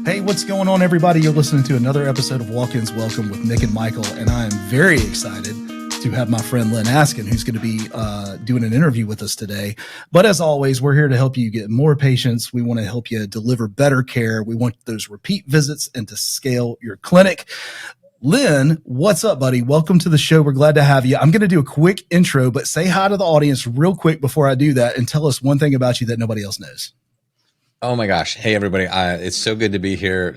Hey, what's going on, everybody? You're listening to another episode of Walk-Ins Welcome with Nick and Michael, and I am very excited to have my friend Lyn Askin, who's going to be doing an interview with us today. But as always, we're here to help you get more patients. We want to help you deliver better care. We want those repeat visits and to scale your clinic. Lyn, what's up, buddy? Welcome to the show. We're glad to have you. I'm going to do a quick intro, but say hi to the audience real quick before I do that and tell us one thing about you that nobody else knows. Oh my gosh. Hey, everybody. It's so good to be here.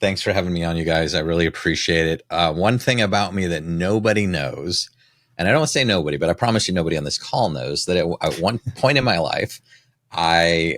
Thanks for having me on, you guys. I really appreciate it. One thing about me that nobody knows, and I don't want to say nobody, but I promise you nobody on this call knows that at one point in my life, I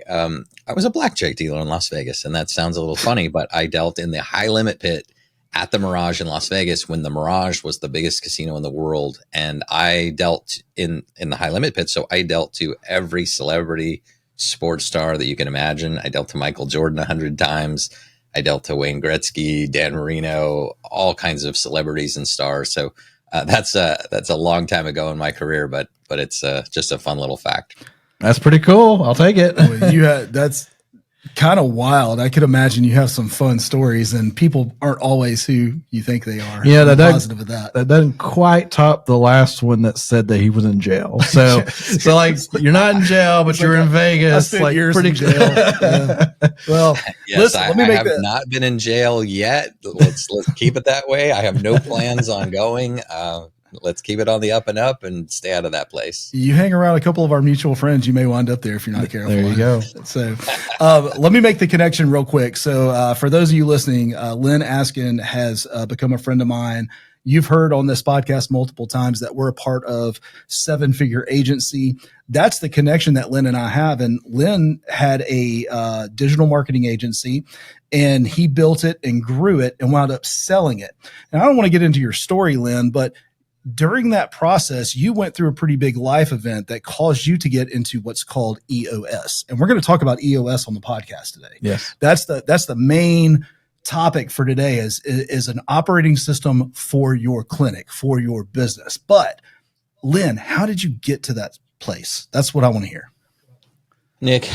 was a blackjack dealer in Las Vegas. And that sounds a little funny, but I dealt in the high limit pit at the Mirage in Las Vegas when the Mirage was the biggest casino in the world. And I dealt in the high limit pit. So I dealt to every celebrity sports star that you can imagine. I dealt to Michael Jordan 100 times. I dealt to Wayne Gretzky, Dan Marino, all kinds of celebrities and stars. So that's a long time ago in my career, but it's just a fun little fact. That's pretty cool. I'll take it. Well, that's kind of wild. I could imagine you have some fun stories, and people aren't always who you think they are. Yeah, I'm positive of that. That doesn't quite top the last one that said that he was in jail. So, so like you're not in jail, but you're in Vegas. I spent years pretty in jail. Yeah. Well, yes, listen, I have not been in jail yet. Let's keep it that way. I have no plans on going. Let's keep it on the up and up and stay out of that place. You hang around a couple of our mutual friends, you may wind up there if you're not careful. There you go. So let me make the connection real quick. So for those of you listening, Lyn Askin has become a friend of mine. You've heard on this podcast multiple times that we're a part of Seven Figure Agency. That's the connection that Lyn and I have. And Lyn had a digital marketing agency, and he built it and grew it and wound up selling it. And I don't want to get into your story, Lyn, but during that process, you went through a pretty big life event that caused you to get into what's called EOS. And we're going to talk about EOS on the podcast today. Yes. That's the main topic for today is an operating system for your clinic, for your business. But Lyn, how did you get to that place? That's what I want to hear. Nick,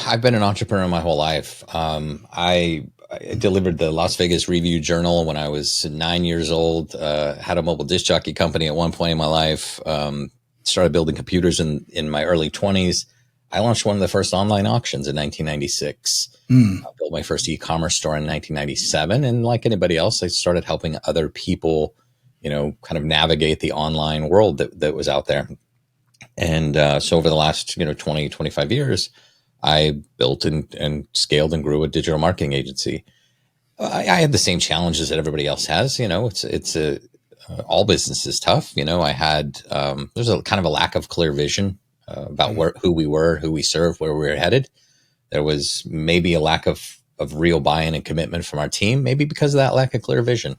I've been an entrepreneur my whole life. I delivered the Las Vegas Review Journal when I was 9 years old, had a mobile disc jockey company at one point in my life, started building computers in my early 20s. I launched one of the first online auctions in 1996. I built my first e-commerce store in 1997. And like anybody else, I started helping other people, kind of navigate the online world that was out there. And so over the last, 20, 25 years, I built and scaled and grew a digital marketing agency. I had the same challenges that everybody else has. All business is tough. I had there's a kind of a lack of clear vision about who we were, who we serve, where we were headed. There was maybe a lack of real buy-in and commitment from our team, maybe because of that lack of clear vision.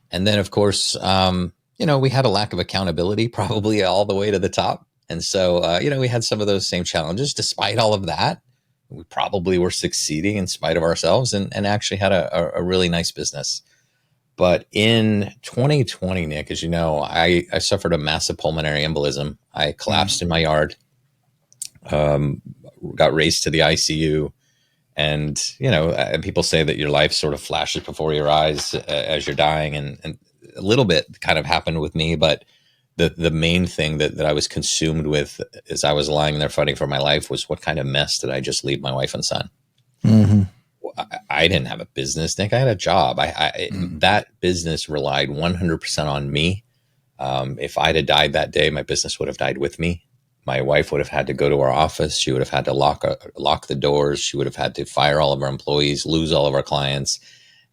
And then, of course, we had a lack of accountability, probably all the way to the top. And so, we had some of those same challenges. Despite all of that, we probably were succeeding in spite of ourselves and actually had a really nice business. But in 2020, Nick, as you know, I suffered a massive pulmonary embolism. I collapsed in my yard, got raced to the ICU. And, people say that your life sort of flashes before your eyes as you're dying. And a little bit kind of happened with me, but the main thing that I was consumed with as I was lying there fighting for my life was what kind of mess did I just leave my wife and son? Mm-hmm. I didn't have a business, Nick. I had a job. That business relied 100% on me. If I'd have died that day, my business would have died with me. My wife would have had to go to our office. She would have had to lock the doors. She would have had to fire all of our employees, lose all of our clients.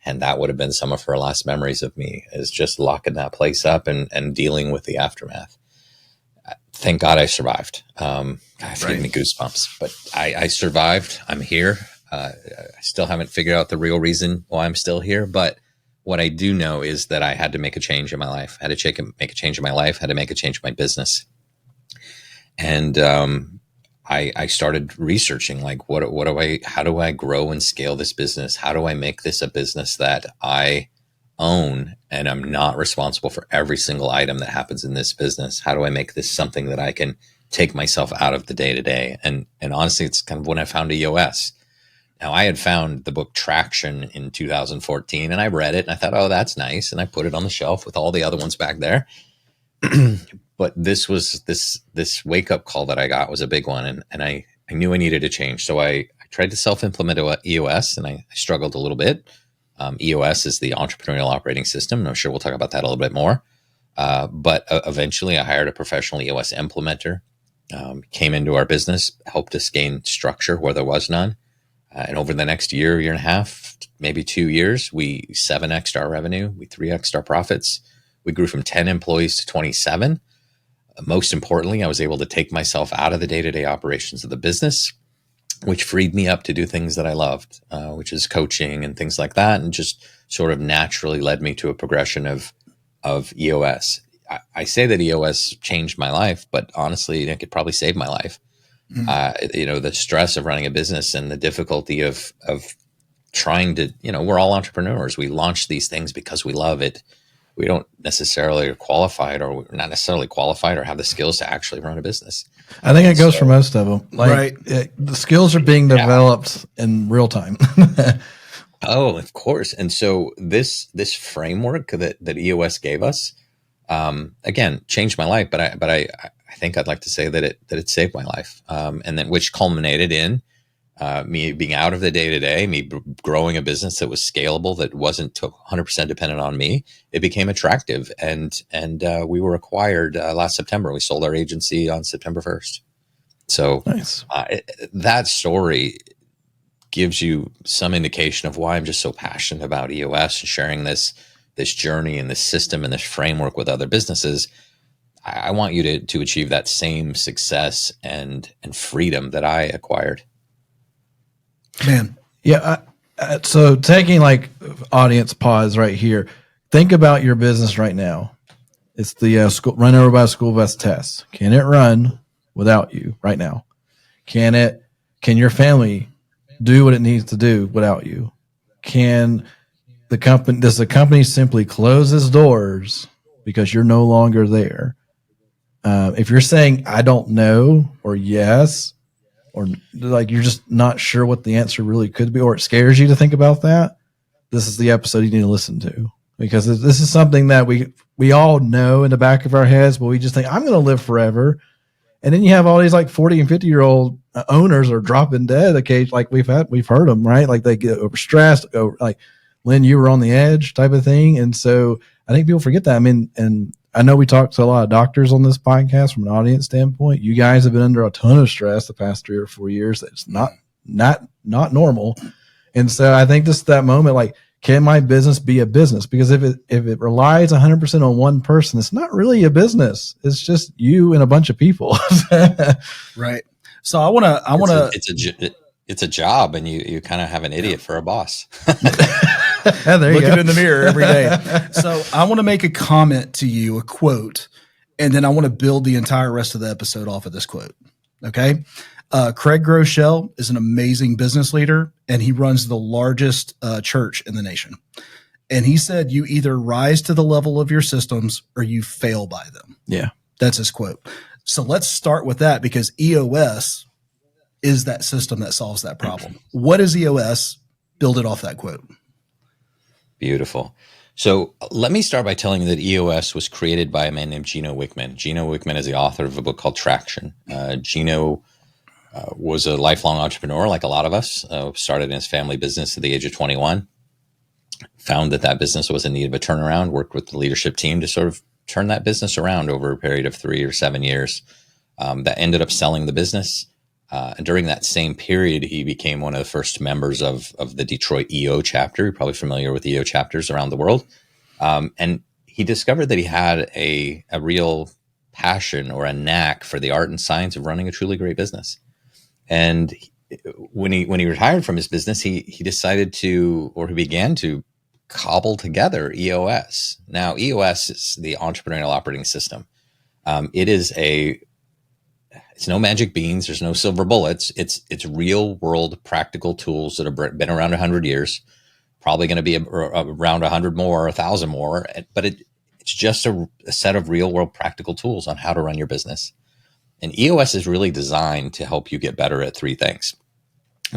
And that would have been some of her last memories of me, is just locking that place up and dealing with the aftermath. Thank God I survived. It's giving me goosebumps, but I survived. I'm here. I still haven't figured out the real reason why I'm still here. But what I do know is that I had to make a change in my life. I had to make a change in my life. I had to make a change in my business. And I started researching, like, how do I grow and scale this business? How do I make this a business that I own and I'm not responsible for every single item that happens in this business? How do I make this something that I can take myself out of the day to day? And honestly, it's kind of when I found EOS. Now, I had found the book Traction in 2014, and I read it, and I thought, oh, that's nice, and I put it on the shelf with all the other ones back there. But this wake up call that I got was a big one, and I knew I needed to change. So I tried to self-implement EOS, and I struggled a little bit. EOS is the Entrepreneurial Operating System, and I'm sure we'll talk about that a little bit more. But eventually I hired a professional EOS implementer, came into our business, helped us gain structure where there was none. And over the next year and a half, maybe 2 years, we 7x'd our revenue, we 3x'd our profits. We grew from 10 employees to 27. Most importantly, I was able to take myself out of the day-to-day operations of the business, which freed me up to do things that I loved, which is coaching and things like that, and just sort of naturally led me to a progression of EOS. I say that EOS changed my life, but honestly, it could probably save my life. The stress of running a business and the difficulty of trying to, we're all entrepreneurs. We launch these things because we love it. We don't necessarily are qualified, or we're not necessarily qualified or have the skills to actually run a business. I think it goes for most of them. Right. The skills are being developed in real time. Oh, of course. And so this framework that EOS gave us, again, changed my life, but I think I'd like to say that it saved my life. And then which culminated in me being out of the day-to-day, me growing a business that was scalable, that wasn't 100% dependent on me. It became attractive, and we were acquired last September. We sold our agency on September 1st. So nice. That story gives you some indication of why I'm just so passionate about EOS and sharing this journey and this system and this framework with other businesses. I want you to achieve that same success and freedom that I acquired. Man. Yeah. So taking like audience pause right here, think about your business right now. It's the run over by school bus test. Can it run without you right now? Can your family do what it needs to do without you? Does the company simply close its doors because you're no longer there? If you're saying, I don't know, or yes, or like you're just not sure what the answer really could be, or it scares you to think about that, this is the episode you need to listen to, because this is something that we all know in the back of our heads, but we just think, I'm going to live forever. And then you have all these like 40 and 50-year-old owners are dropping dead occasionally. Like we've heard them, right? Like they get overstressed, like Lyn, you were on the edge type of thing. And so I think people forget that. I mean, and I know we talked to a lot of doctors on this podcast from an audience standpoint. You guys have been under a ton of stress the past 3 or 4 years. That's not normal. And so I think this is that moment, like, can my business be a business? Because if it relies 100% on one person, it's not really a business. It's just you and a bunch of people. Right. So I want to, it's a job, and you kind of have an idiot for a boss. Looking in the mirror every day. So I want to make a comment to you, a quote, and then I want to build the entire rest of the episode off of this quote. Okay. Craig Groeschel is an amazing business leader, and he runs the largest church in the nation. And he said, you either rise to the level of your systems or you fail by them. Yeah. That's his quote. So let's start with that, because EOS is that system that solves that problem. What is EOS? Build it off that quote. Beautiful. So let me start by telling you that EOS was created by a man named Gino Wickman. Gino Wickman is the author of a book called Traction. Gino was a lifelong entrepreneur, like a lot of us. Started in his family business at the age of 21. Found that business was in need of a turnaround. Worked with the leadership team to sort of turn that business around over a period of 3 or 7 years. That ended up selling the business. And during that same period, he became one of the first members of the Detroit EO chapter. You're probably familiar with EO chapters around the world. And he discovered that he had a real passion or a knack for the art and science of running a truly great business. And when he retired from his business, he decided he began to cobble together EOS. Now, EOS is the Entrepreneurial Operating System. It's no magic beans. There's no silver bullets. It's real world practical tools that have been around 100 years, probably going to be around 100 more, 1,000 more. But it's just a set of real world practical tools on how to run your business. And EOS is really designed to help you get better at 3 things.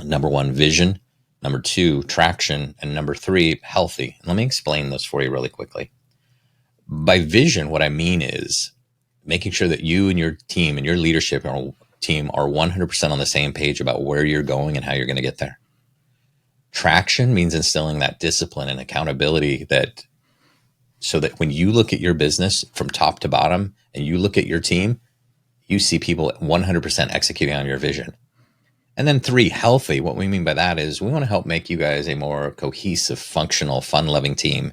Number 1, vision. Number 2, traction. And number 3, healthy. Let me explain those for you really quickly. By vision, what I mean is making sure that you and your team and your leadership team are 100% on the same page about where you're going and how you're going to get there. Traction means instilling that discipline and accountability so that when you look at your business from top to bottom and you look at your team, you see people 100% executing on your vision. And then 3, healthy. What we mean by that is we want to help make you guys a more cohesive, functional, fun-loving team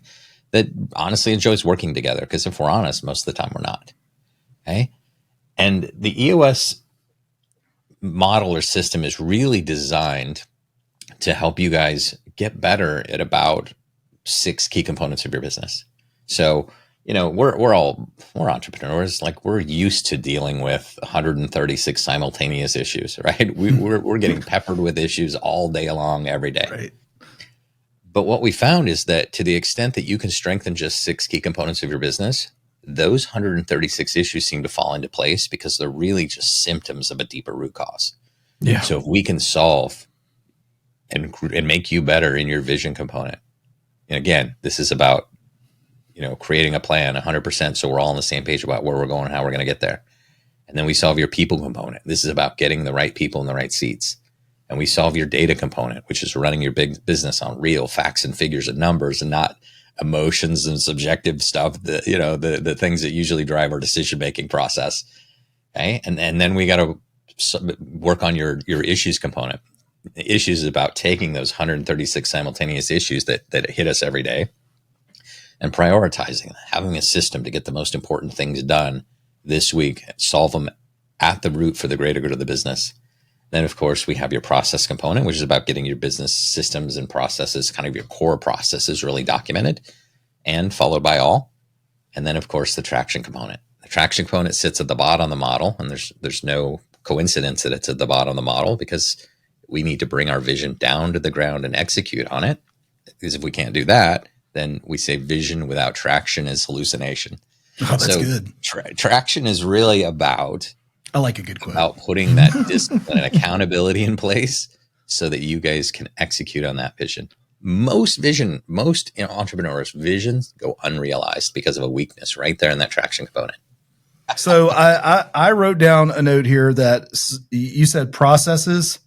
that honestly enjoys working together. Because if we're honest, most of the time we're not. Okay. And the EOS model or system is really designed to help you guys get better at about 6 key components of your business. So, we're entrepreneurs. Like, we're used to dealing with 136 simultaneous issues, right? We're getting peppered with issues all day long, every day. Right. But what we found is that to the extent that you can strengthen just 6 key components of your business, those 136 issues seem to fall into place because they're really just symptoms of a deeper root cause. Yeah. So if we can solve and make you better in your vision component, and again, this is about, creating a plan 100% so we're all on the same page about where we're going and how we're going to get there. And then we solve your people component. This is about getting the right people in the right seats. And we solve your data component, which is running your big business on real facts and figures and numbers and not emotions and subjective stuff, the things that usually drive our decision-making process. Okay. And then we got to work on your issues component. The issues is about taking those 136 simultaneous issues that hit us every day and prioritizing, having a system to get the most important things done this week, solve them at the root for the greater good of the business. Then, of course, we have your process component, which is about getting your business systems and processes, kind of your core processes, really documented and followed by all. And then, of course, the traction component. The traction component sits at the bottom of the model, and there's no coincidence that it's at the bottom of the model because we need to bring our vision down to the ground and execute on it. Because if we can't do that, then we say vision without traction is hallucination. Oh, that's good. Traction is really about, I like a good quote, about putting that discipline and accountability in place so that you guys can execute on that vision. Most entrepreneurs' visions go unrealized because of a weakness right there in that traction component. So I wrote down a note here that you said processes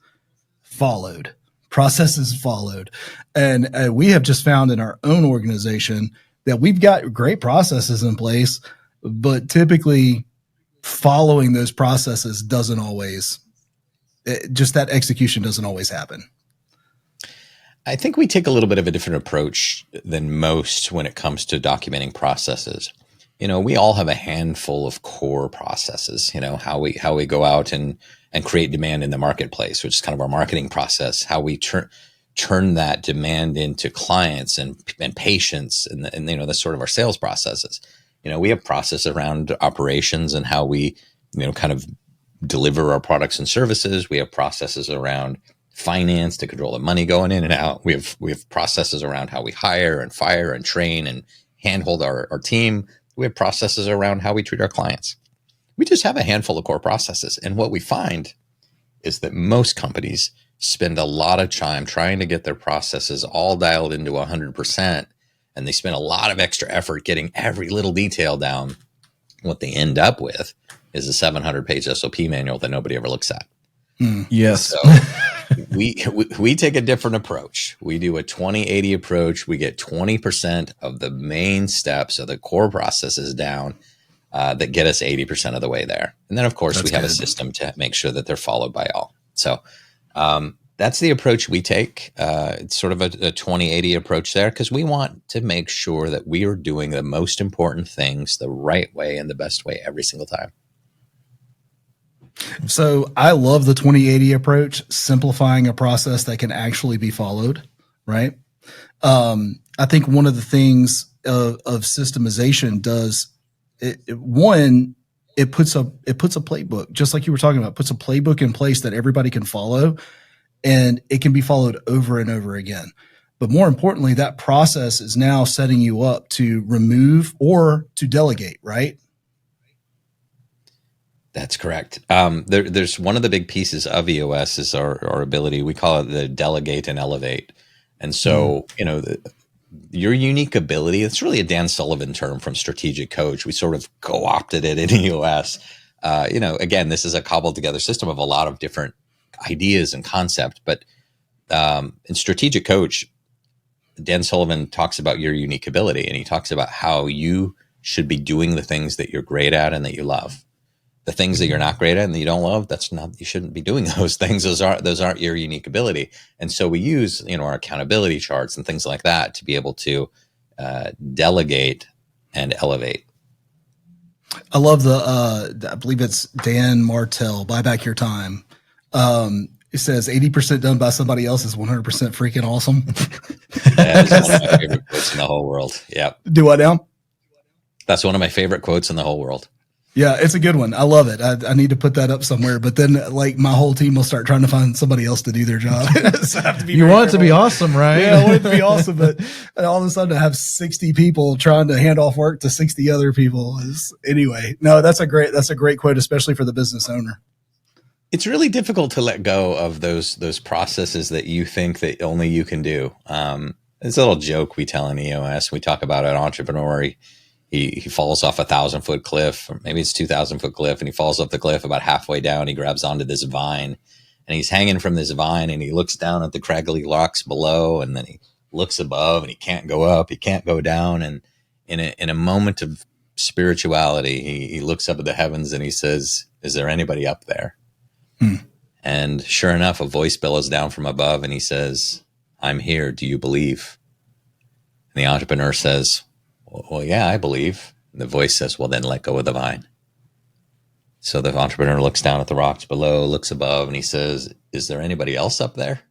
followed. And we have just found in our own organization that we've got great processes in place, but typically following those processes doesn't always, just that execution doesn't always happen. I think we take a little bit of a different approach than most when it comes to documenting processes. We all have a handful of core processes, how we go out and create demand in the marketplace, which is kind of our marketing process, how we turn that demand into clients and patients and that's sort of our sales processes. We have process around operations and how we, kind of deliver our products and services. We have processes around finance to control the money going in and out. We have processes around how we hire and fire and train and handhold our team. We have processes around how we treat our clients. We just have a handful of core processes. And what we find is that most companies spend a lot of time trying to get their processes all dialed into 100%. And they spend a lot of extra effort getting every little detail down. What they end up with is a 700-page SOP manual that nobody ever looks at. Yes. So we take a different approach. We do a 20-80 approach. We get 20% of the main steps of the core processes down that get us 80% of the way there. And then, of course, we have a system to make sure that they're followed by all. So that's the approach we take. It's sort of a 20-80 approach there because we want to make sure that we are doing the most important things the right way and the best way every single time. So I love the 20-80 approach, simplifying a process that can actually be followed, right? I think one of the things of systemization does it puts a playbook, just like you were talking about, puts a playbook in place that everybody can follow, and it can be followed over and over again. But more importantly, that process is now setting you up to remove or to delegate, right? That's correct. There's one of the big pieces of EOS is our ability. We call it the delegate and elevate. And so, your unique ability, it's really a Dan Sullivan term from Strategic Coach. We sort of co-opted it in EOS. Again, this is a cobbled together system of a lot of different ideas and concept. But in Strategic Coach, Dan Sullivan talks about your unique ability, and he talks about how you should be doing the things that you're great at and that you love. The things that you're not great at and that you don't love, you shouldn't be doing those things. Those aren't your unique ability. And so we use, our accountability charts and things like that to be able to delegate and elevate. I love I believe it's Dan Martell, Buy Back Your Time. It says 80% done by somebody else is 100% freaking awesome. That is one of my favorite quotes in the whole world. Yeah. Do I now? That's one of my favorite quotes in the whole world. Yeah, it's a good one. I love it. I need to put that up somewhere, but then my whole team will start trying to find somebody else to do their job. So I have to be you want it to be awesome, right? Yeah, I want it to be awesome, but all of a sudden to have 60 people trying to hand off work to 60 other people anyway. No, that's a great quote, especially for the business owner. It's really difficult to let go of those processes that you think that only you can do. It's a little joke we tell in EOS. We talk about an entrepreneur. He falls off 1,000-foot cliff, or maybe it's 2,000-foot cliff, and he falls off the cliff about halfway down. He grabs onto this vine, and he's hanging from this vine, and he looks down at the craggly rocks below, and then he looks above, and he can't go up, he can't go down, and in a moment of spirituality, he looks up at the heavens and he says, "Is there anybody up there?" And sure enough, a voice bellows down from above, and he says, "I'm here. Do you believe?" And the entrepreneur says, "Well, yeah, I believe." And the voice says, "Well, then let go of the vine." So the entrepreneur looks down at the rocks below, looks above, and he says, "Is there anybody else up there?"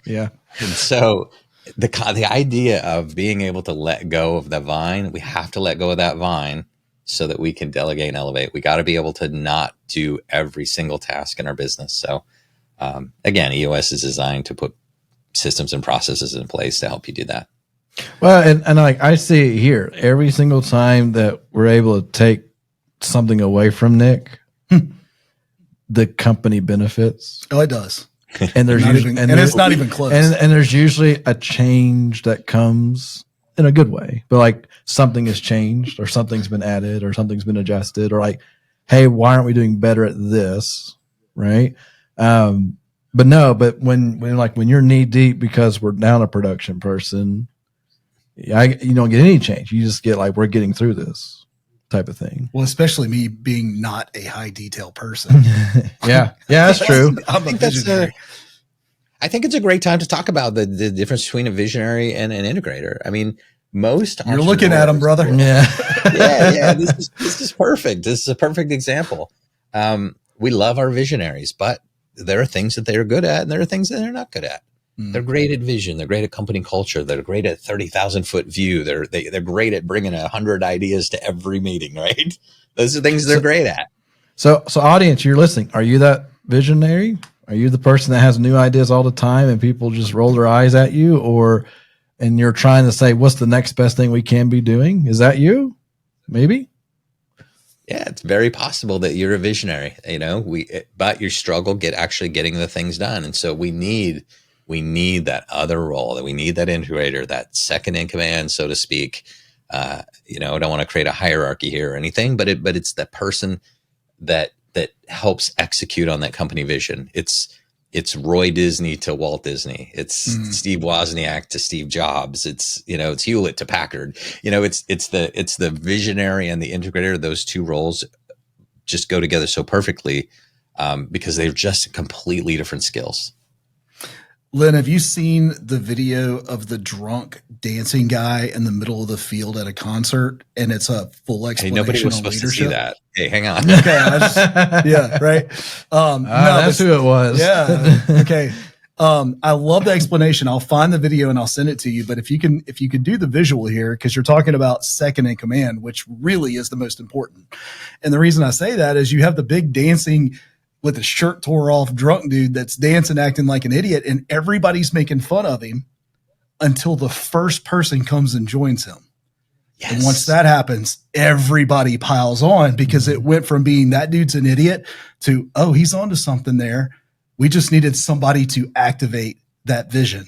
Yeah. And so the idea of being able to let go of the vine, we have to let go of that vine so that we can delegate and elevate. We got to be able to not do every single task in our business. So again, EOS is designed to put systems and processes in place to help you do that. Well, and like I see it here, every single time that we're able to take something away from Nick, the company benefits. Oh, it does. And there's usually, it's not even close. And there's usually a change that comes in a good way, but like something has changed, or something's been added, or something's been adjusted, or like, hey, why aren't we doing better at this? Right. But when you're knee deep because we're down a production person, you don't get any change. You just get like, we're getting through this type of thing. Well, especially me being not a high detail person. Yeah, that's true. I think it's a great time to talk about the difference between a visionary and an integrator. I mean, you're looking at them, brother. Yeah. yeah. This is perfect. This is a perfect example. We love our visionaries, but there are things that they're good at and there are things that they're not good at. They're great at vision. They're great at company culture. They're great at 30,000-foot view. They're great at bringing 100 ideas to every meeting, right? Those are things they're great at. So audience, you're listening. Are you that visionary? Are you the person that has new ideas all the time and people just roll their eyes at you, and you're trying to say, what's the next best thing we can be doing? Is that you? Maybe. Yeah, it's very possible that you're a visionary, but you struggle getting the things done. And so we need that other role, that we need that integrator, that second in command, so to speak. I don't want to create a hierarchy here or anything, but it's the person that helps execute on that company vision. It's Roy Disney to Walt Disney. It's Steve Wozniak to Steve Jobs. It's Hewlett to Packard. It's the visionary and the integrator. Those two roles just go together so perfectly because they're just completely different skills. Lyn, have you seen the video of the drunk dancing guy in the middle of the field at a concert? And it's a full explanation. Hey, nobody was supposed leadership. To see that. Hey, hang on. Okay, yeah, right. That's who it was. Yeah. Okay. I love the explanation. I'll find the video and I'll send it to you. But if you can do the visual here, because you're talking about second in command, which really is the most important. And the reason I say that is you have the big dancing with a shirt tore off drunk dude that's dancing, acting like an idiot, and everybody's making fun of him until the first person comes and joins him. Yes. And once that happens, everybody piles on because it went from being that dude's an idiot to, oh, he's onto something there. We just needed somebody to activate that vision.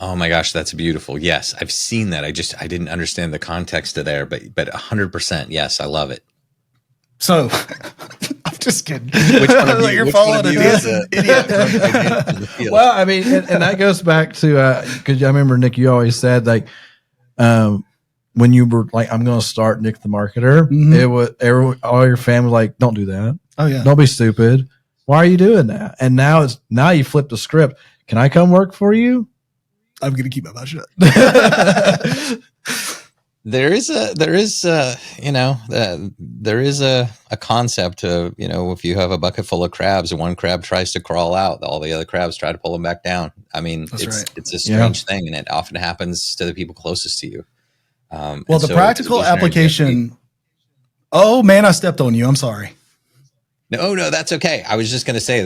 Oh my gosh, that's beautiful. Yes, I've seen that. I didn't understand the context of there, but 100%. Yes, I love it. So I'm just kidding. Which one of you, You're which following one of a you dancing idiot. Well, I mean, and that goes back to because I remember, Nick, you always said like when you were like, I'm going to start Nick the Marketer, it was all your family was like, don't do that. Oh yeah, don't be stupid. Why are you doing that? And now you flip the script. Can I come work for you? I'm going to keep my mouth shut. There is a concept of, if you have a bucket full of crabs and one crab tries to crawl out, all the other crabs try to pull them back down. I mean, it's a strange thing, and it often happens to the people closest to you. Well, the practical application. Oh man, I stepped on you. I'm sorry. No, that's okay. I was just going to say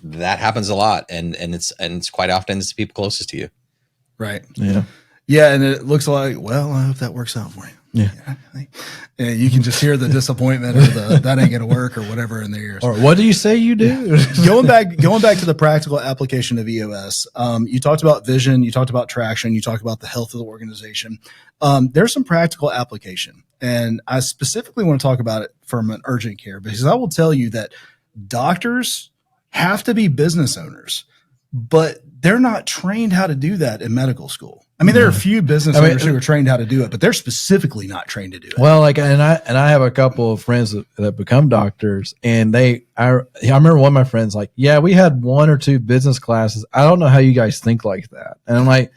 that happens a lot, and it's quite often it's the people closest to you. Right. Yeah. Yeah, and it looks like, well, I hope that works out for you. Yeah. And you can just hear the disappointment or that ain't going to work or whatever in their ears. Or what do you say you do? going back to the practical application of EOS, you talked about vision, you talked about traction, you talked about the health of the organization. There's some practical application, and I specifically want to talk about it from an urgent care, because I will tell you that doctors have to be business owners, but they're not trained how to do that in medical school. I mean, there are a few business owners who are trained how to do it, but they're specifically not trained to do it. Well, like, and I have a couple of friends that become doctors, and I remember one of my friends like, yeah, we had 1 or 2 business classes. I don't know how you guys think like that. And I'm like,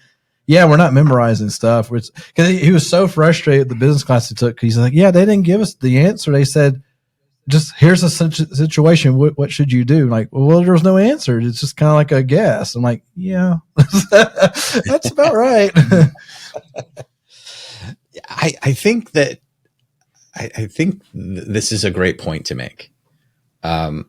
yeah, we're not memorizing stuff. Because he was so frustrated with the business class he took. He's like, yeah, they didn't give us the answer. They said, just here's a situation. What should you do? Like, well, there was no answer. It's just kind of like a guess. I'm like, yeah, that's about right. I think this is a great point to make. I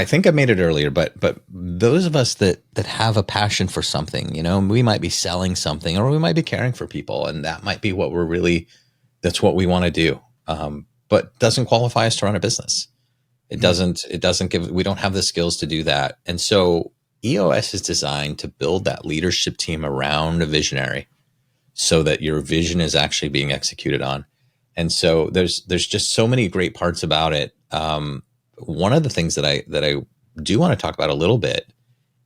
think I made it earlier, but those of us that have a passion for something, we might be selling something, or we might be caring for people, and that might be what that's what we want to do. But doesn't qualify us to run a business. It doesn't we don't have the skills to do that. And so EOS is designed to build that leadership team around a visionary so that your vision is actually being executed on. And so there's just so many great parts about it. One of the things that I do want to talk about a little bit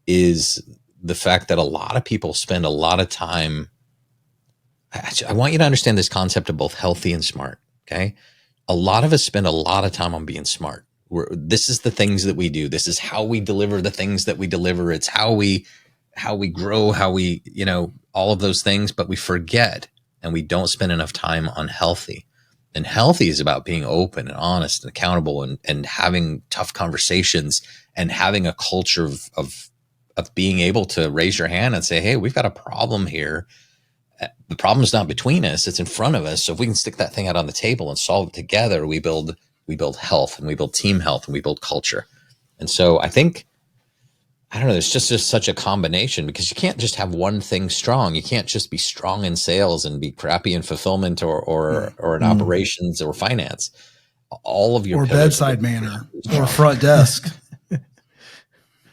is the fact that a lot of people spend a lot of time. I want you to understand this concept of both healthy and smart. Okay. A lot of us spend a lot of time on being smart. This is the things that we do. This is how we deliver the things that we deliver. It's how we grow, how we, all of those things, but we forget and we don't spend enough time on healthy. And healthy is about being open and honest and accountable and having tough conversations and having a culture of being able to raise your hand and say, hey, we've got a problem here. The problem's not between us, it's in front of us. So if we can stick that thing out on the table and solve it together, we build health, and we build team health, and we build culture. And so I think, I don't know, there's just such a combination, because you can't just have one thing strong. You can't just be strong in sales and be crappy in fulfillment or in operations or finance. All of your or bedside manner or front desk.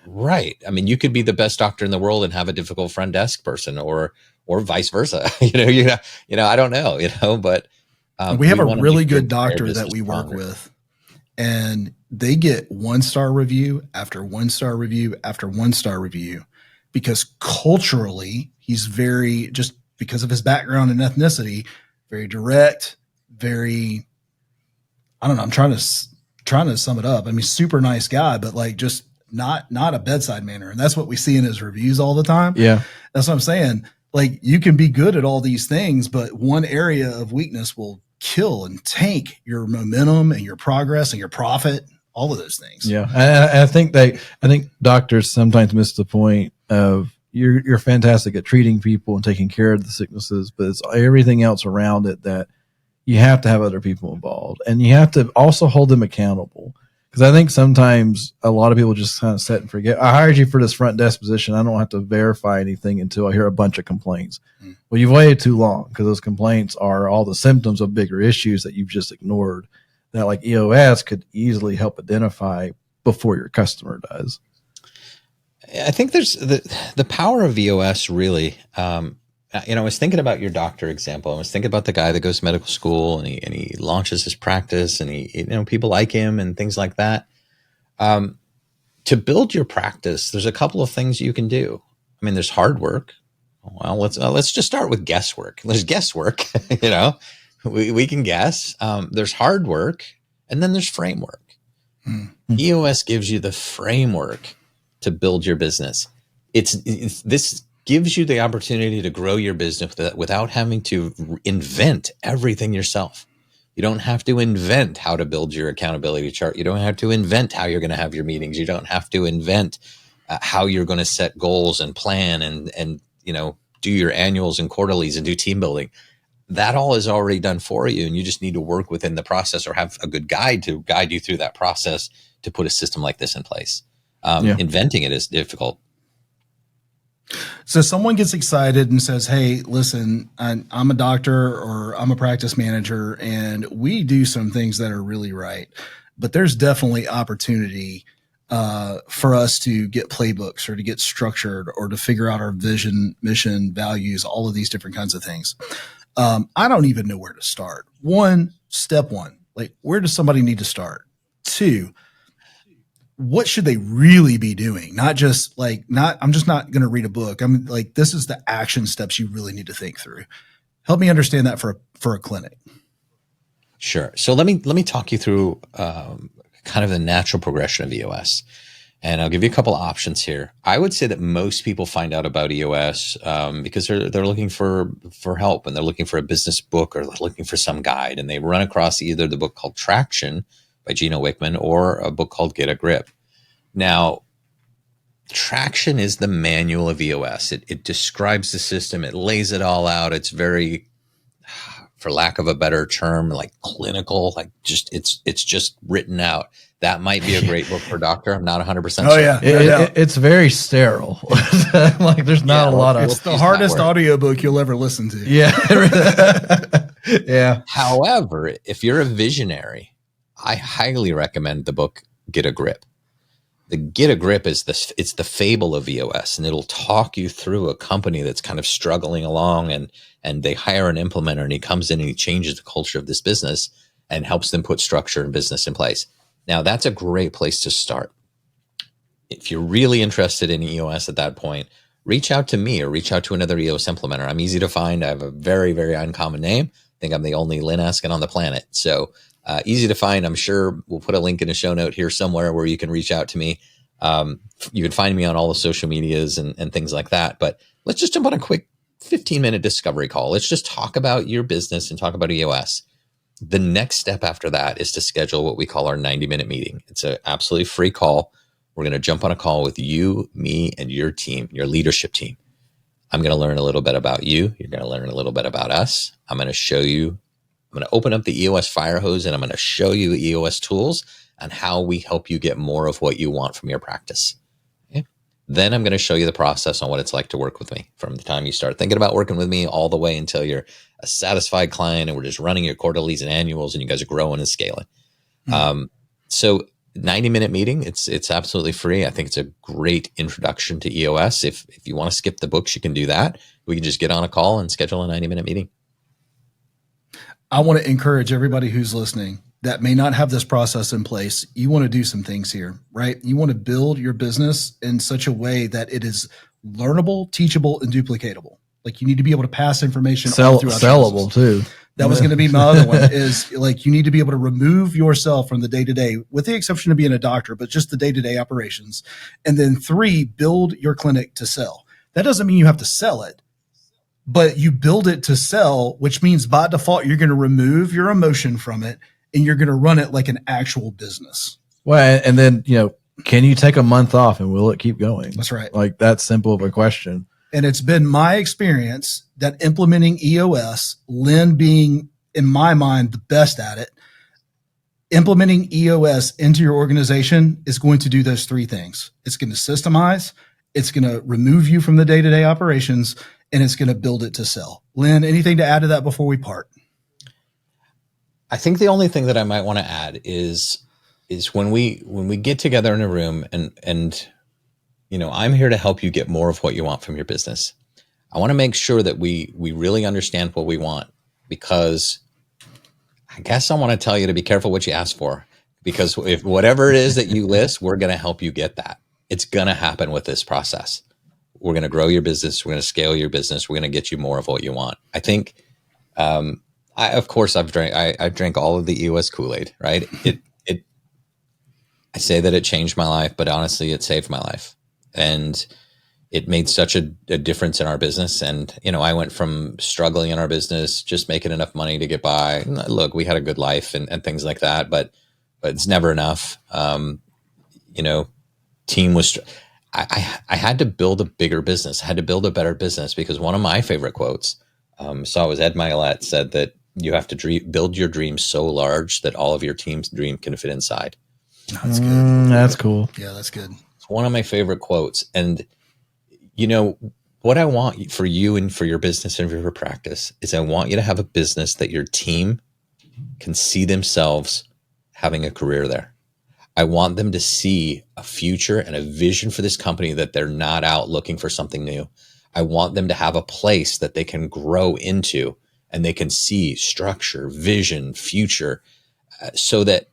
Right. I mean, you could be the best doctor in the world and have a difficult front desk person, or vice versa. I don't know, but we have a really good doctor that we work with, and they get 1-star review after 1-star review after 1-star review, because culturally he's very, just because of his background and ethnicity, very direct, very, I don't know. I'm trying to sum it up. I mean, super nice guy, but like just not a bedside manner. And that's what we see in his reviews all the time. Yeah. That's what I'm saying. Like, you can be good at all these things, but one area of weakness will kill and tank your momentum and your progress and your profit, all of those things. Yeah. I think doctors sometimes miss the point of you're fantastic at treating people and taking care of the sicknesses, but it's everything else around it that you have to have other people involved, and you have to also hold them accountable. Because I think sometimes a lot of people just kind of set and forget. I hired you for this front desk position. I don't have to verify anything until I hear a bunch of complaints. Well, you've waited too long because those complaints are all the symptoms of bigger issues that you've just ignored that like EOS could easily help identify before your customer does. I think there's the power of EOS really. I was thinking about your doctor example. I was thinking about the guy that goes to medical school and he launches his practice and people like him and things like that. To build your practice, there's a couple of things you can do. I mean, there's hard work. Well, let's just start with guesswork. There's guesswork, we can guess. There's hard work, and then there's framework. Mm-hmm. EOS gives you the framework to build your business. This gives you the opportunity to grow your business without having to invent everything yourself. You don't have to invent how to build your accountability chart. You don't have to invent how you're going to have your meetings. You don't have to invent how you're going to set goals and plan and do your annuals and quarterlies and do team building. That all is already done for you, and you just need to work within the process or have a good guide to guide you through that process to put a system like this in place. Inventing it is difficult. So someone gets excited and says, hey, listen, I'm a doctor or I'm a practice manager and we do some things that are really right, but there's definitely opportunity for us to get playbooks or to get structured or to figure out our vision, mission, values, all of these different kinds of things. I don't even know where to start. Step one, like where does somebody need to start? 2, what should they really be doing? I'm just not going to read a book. I'm like, this is the action steps you really need to think through. Help me understand that for a clinic. Sure. So let me talk you through kind of the natural progression of EOS. And I'll give you a couple of options here. I would say that most people find out about EOS because they're looking for help and they're looking for a business book or they're looking for some guide. And they run across either the book called Traction by Gino Wickman or a book called Get a Grip. Now, Traction is the manual of EOS. It describes the system. It lays it all out. It's very, for lack of a better term, like clinical, like it's just written out. That might be a great book for a doctor. I'm not 100% sure. Yeah. It's very sterile. Like there's not a lot of. It's the hardest audiobook you'll ever listen to. Yeah. Yeah. However, if you're a visionary, I highly recommend the book Get a Grip. The Get a Grip it's the fable of EOS, and it'll talk you through a company that's kind of struggling along and they hire an implementer and he comes in and he changes the culture of this business and helps them put structure and business in place. Now, that's a great place to start. If you're really interested in EOS at that point, reach out to me or reach out to another EOS implementer. I'm easy to find. I have a very, very uncommon name. I think I'm the only Lyn Askin on the planet. So easy to find. I'm sure we'll put a link in a show note here somewhere where you can reach out to me. You can find me on all the social medias and things like that. But let's just jump on a quick 15-minute discovery call. Let's just talk about your business and talk about EOS. The next step after that is to schedule what we call our 90-minute meeting. It's an absolutely free call. We're going to jump on a call with you, me, and your team, your leadership team. I'm going to learn a little bit about you. You're going to learn a little bit about us. I'm going to open up the EOS fire hose and I'm going to show you EOS tools and how we help you get more of what you want from your practice. Okay? Then I'm going to show you the process on what it's like to work with me from the time you start thinking about working with me all the way until you're a satisfied client and we're just running your quarterlies and annuals and you guys are growing and scaling. Mm-hmm. So 90-minute meeting, it's absolutely free. I think it's a great introduction to EOS. If you want to skip the books, you can do that. We can just get on a call and schedule a 90-minute meeting. I want to encourage everybody who's listening that may not have this process in place. You want to do some things here, right? You want to build your business in such a way that it is learnable, teachable, and duplicatable. Like you need to be able to pass information all throughout sellable too. That was going to be my other one is like, you need to be able to remove yourself from the day-to-day with the exception of being a doctor, but just the day-to-day operations. And then 3, build your clinic to sell. That doesn't mean you have to sell it, but you build it to sell, which means by default, you're going to remove your emotion from it and you're going to run it like an actual business. Well, and then, can you take a month off and will it keep going? That's right. Like that simple of a question. And it's been my experience that implementing EOS, Lyn being, in my mind, the best at it, implementing EOS into your organization is going to do those three things. It's going to systemize, it's going to remove you from the day-to-day operations, and it's going to build it to sell. Lyn, anything to add to that before we part? I think the only thing that I might want to add is when we get together in a room and I'm here to help you get more of what you want from your business. I want to make sure that we really understand what we want, because I guess I want to tell you to be careful what you ask for, because if whatever it is that you list, we're going to help you get that. It's going to happen with this process. We're going to grow your business. We're going to scale your business. We're going to get you more of what you want. I think, I've drank all of the EOS Kool-Aid, right? I say that it changed my life, but honestly, it saved my life. And it made such a difference in our business. And, I went from struggling in our business, just making enough money to get by. Look, we had a good life and things like that, but it's never enough. Team was, I had to build a bigger business. I had to build a better business, because one of my favorite quotes, it was Ed Milet, said that you have to build your dream so large that all of your team's dream can fit inside. That's good. That's cool. Yeah, that's good. It's one of my favorite quotes. And, what I want for you and for your business and for your practice is I want you to have a business that your team can see themselves having a career there. I want them to see a future and a vision for this company, that they're not out looking for something new. I want them to have a place that they can grow into, and they can see structure, vision, future, so that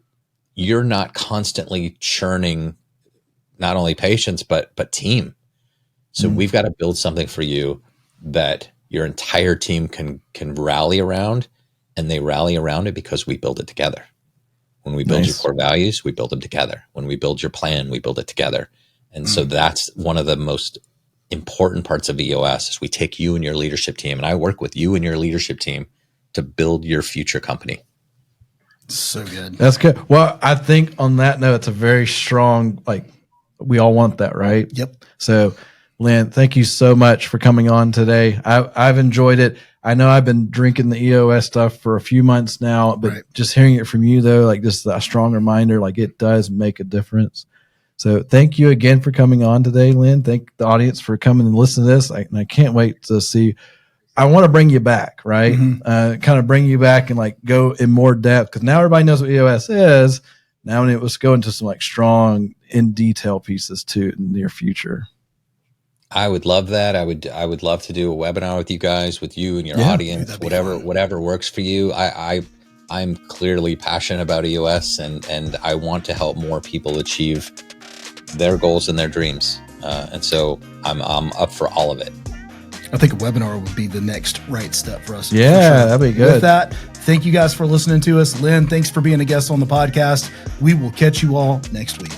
you're not constantly churning not only patients, but team. So we've got to build something for you that your entire team can rally around, and they rally around it because we build it together. When we build your core values, we build them together. When we build your plan, we build it together. And so that's one of the most important parts of EOS, is we take you and your leadership team, and I work with you and your leadership team to build your future company. So good. That's good. Well, I think on that note, it's a very strong, we all want that, right? Yep. So, Lyn, thank you so much for coming on today. I've enjoyed it. I know I've been drinking the EOS stuff for a few months now, but just hearing it from you, though, just a strong reminder, it does make a difference. So thank you again for coming on today, Lyn. Thank the audience for coming and listening to this. And I can't wait to see. I want to bring you back, right? Kind of bring you back and go in more depth, because now everybody knows what EOS is. Now it was go into some strong in detail pieces too in the near future. I would love that. I would love to do a webinar with you guys, with you and your audience, whatever works for you. I'm clearly passionate about EOS, and I want to help more people achieve their goals and their dreams. And so I'm up for all of it. I think a webinar would be the next right step for us. Yeah, that'd be good. With that, thank you guys for listening to us. Lyn, thanks for being a guest on the podcast. We will catch you all next week.